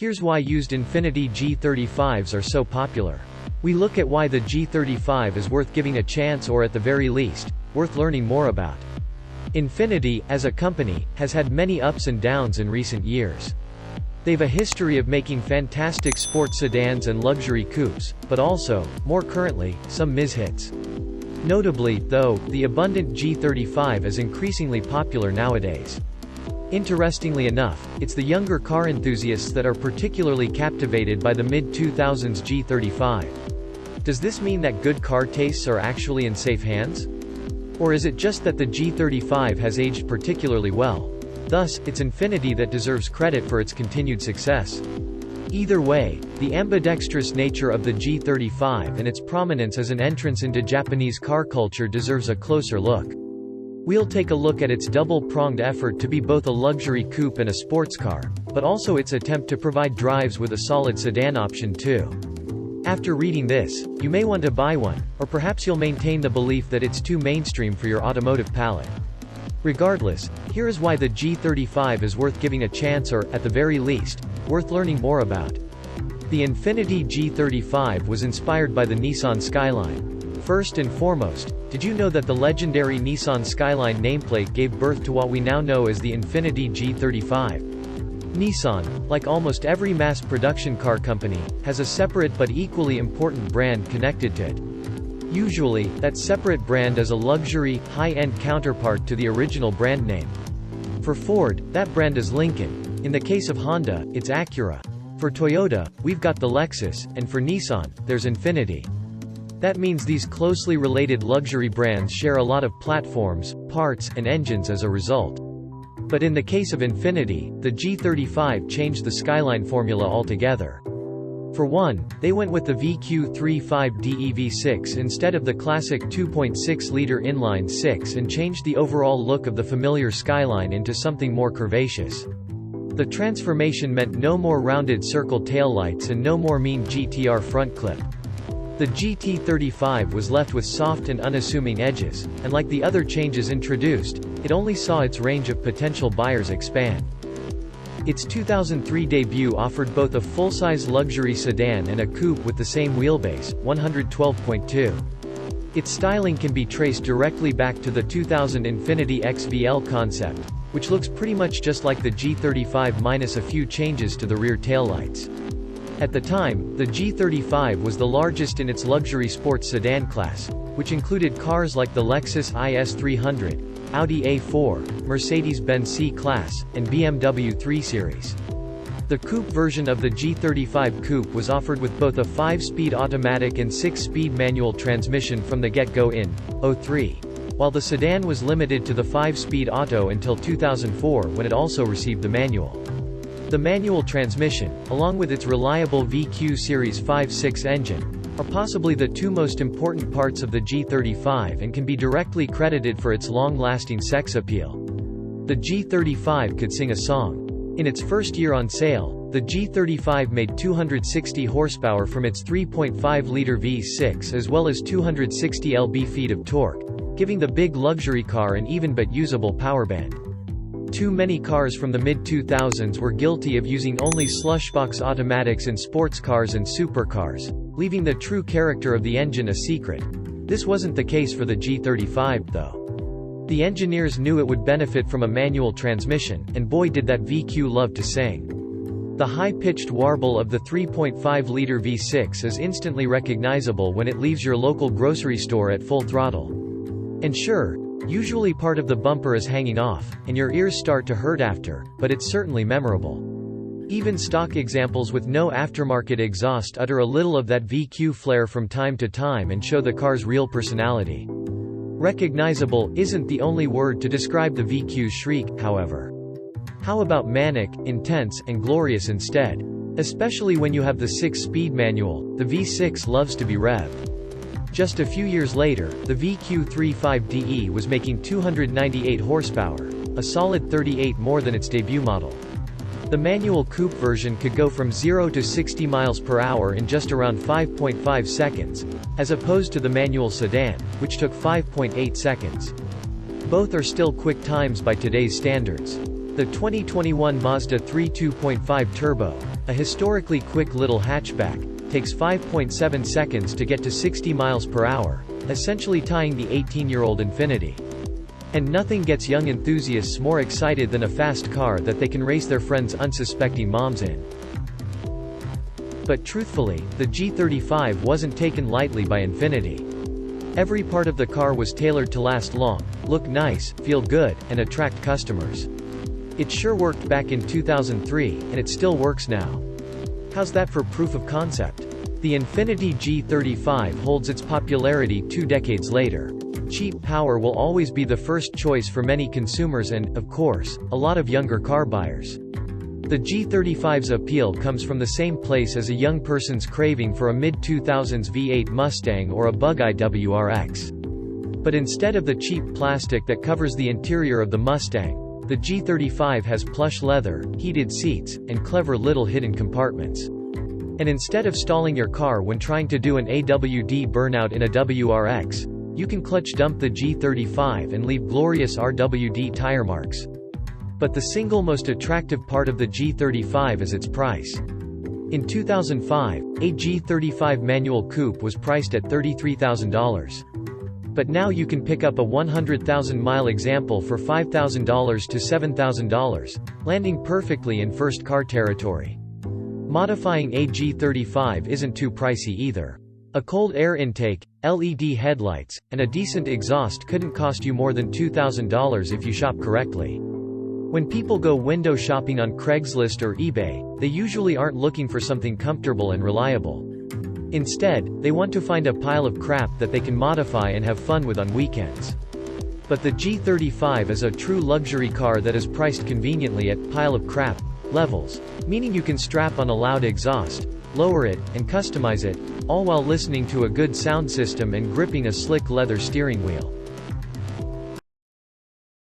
Here's why used Infiniti G35s are so popular. We look at why the G35 is worth giving a chance, or at the very least, worth learning more about. Infiniti, as a company, has had many ups and downs in recent years. They've a history of making fantastic sport sedans and luxury coupes, but also, more currently, some mishits. Notably, though, the abundant G35 is increasingly popular nowadays. Interestingly enough, it's the younger car enthusiasts that are particularly captivated by the mid-2000s G35. Does this mean that good car tastes are actually in safe hands? Or is it just that the G35 has aged particularly well? Thus, it's Infiniti that deserves credit for its continued success. Either way, the ambidextrous nature of the G35 and its prominence as an entrance into Japanese car culture deserves a closer look. We'll take a look at its double-pronged effort to be both a luxury coupe and a sports car, but also its attempt to provide drives with a solid sedan option too. After reading this, you may want to buy one, or perhaps you'll maintain the belief that it's too mainstream for your automotive palate. Regardless, here is why the G35 is worth giving a chance, or, at the very least, worth learning more about. The Infiniti G35 was inspired by the Nissan Skyline. First and foremost, did you know that the legendary Nissan Skyline nameplate gave birth to what we now know as the Infiniti G35? Nissan, like almost every mass production car company, has a separate but equally important brand connected to it. Usually, that separate brand is a luxury, high-end counterpart to the original brand name. For Ford, that brand is Lincoln. In the case of Honda, it's Acura. For Toyota, we've got the Lexus, and for Nissan, there's Infiniti. That means these closely related luxury brands share a lot of platforms, parts, and engines as a result. But in the case of Infiniti, the G35 changed the Skyline formula altogether. For one, they went with the VQ35DE V6 instead of the classic 2.6-liter inline-six and changed the overall look of the familiar Skyline into something more curvaceous. The transformation meant no more rounded circle taillights and no more mean GTR front clip. The GT35 was left with soft and unassuming edges, and like the other changes introduced, it only saw its range of potential buyers expand. Its 2003 debut offered both a full-size luxury sedan and a coupe with the same wheelbase, 112.2. Its styling can be traced directly back to the 2000 Infiniti XVL concept, which looks pretty much just like the G35 minus a few changes to the rear taillights. At the time, the G35 was the largest in its luxury sports sedan class, which included cars like the Lexus IS300, Audi A4, Mercedes-Benz C-Class, and BMW 3 Series. The coupe version of the G35 Coupe was offered with both a 5-speed automatic and 6-speed manual transmission from the get-go in 2003, while the sedan was limited to the 5-speed auto until 2004, when it also received the manual. The manual transmission, along with its reliable VQ Series 5.6 engine, are possibly the two most important parts of the G35 and can be directly credited for its long-lasting sex appeal. The G35 could sing a song. In its first year on sale, the G35 made 260 horsepower from its 3.5-liter V6 as well as 260 lb-ft of torque, giving the big luxury car an even but usable powerband. Too many cars from the mid-2000s were guilty of using only slushbox automatics in sports cars and supercars, leaving the true character of the engine a secret. This wasn't the case for the G35, though. The engineers knew it would benefit from a manual transmission, and boy did that VQ love to sing. The high-pitched warble of the 3.5-liter V6 is instantly recognizable when it leaves your local grocery store at full throttle. And sure, usually part of the bumper is hanging off, and your ears start to hurt after, but it's certainly memorable. Even stock examples with no aftermarket exhaust utter a little of that VQ flair from time to time and show the car's real personality. Recognizable isn't the only word to describe the VQ's shriek, however. How about manic, intense, and glorious instead? Especially when you have the 6-speed manual, the V6 loves to be revved. Just a few years later, the VQ35DE was making 298 horsepower, a solid 38 more than its debut model. The manual coupe version could go from 0 to 60 miles per hour in just around 5.5 seconds, as opposed to the manual sedan, which took 5.8 seconds. Both are still quick times by today's standards. The 2021 Mazda 3 2.5 Turbo, a historically quick little hatchback, takes 5.7 seconds to get to 60 miles per hour, essentially tying the 18-year-old Infiniti. And nothing gets young enthusiasts more excited than a fast car that they can race their friends' unsuspecting moms in. But truthfully, the G35 wasn't taken lightly by Infiniti. Every part of the car was tailored to last long, look nice, feel good, and attract customers. It sure worked back in 2003, and it still works now. How's that for proof of concept? The Infiniti G35 holds its popularity 2 decades later. Cheap power will always be the first choice for many consumers and, of course, a lot of younger car buyers. The G35's appeal comes from the same place as a young person's craving for a mid-2000s V8 Mustang or a Bug-Eye WRX. But instead of the cheap plastic that covers the interior of the Mustang, the G35 has plush leather, heated seats, and clever little hidden compartments. And instead of stalling your car when trying to do an AWD burnout in a WRX, you can clutch dump the G35 and leave glorious RWD tire marks. But the single most attractive part of the G35 is its price. In 2005, a G35 manual coupe was priced at $33,000. But now you can pick up a 100,000-mile example for $5,000 to $7,000, landing perfectly in first car territory. Modifying a G35 isn't too pricey either. A cold air intake, LED headlights, and a decent exhaust couldn't cost you more than $2,000 if you shop correctly. When people go window shopping on Craigslist or eBay, they usually aren't looking for something comfortable and reliable. Instead, they want to find a pile of crap that they can modify and have fun with on weekends. But the G35 is a true luxury car that is priced conveniently at pile of crap levels, meaning you can strap on a loud exhaust, lower it, and customize it, all while listening to a good sound system and gripping a slick leather steering wheel.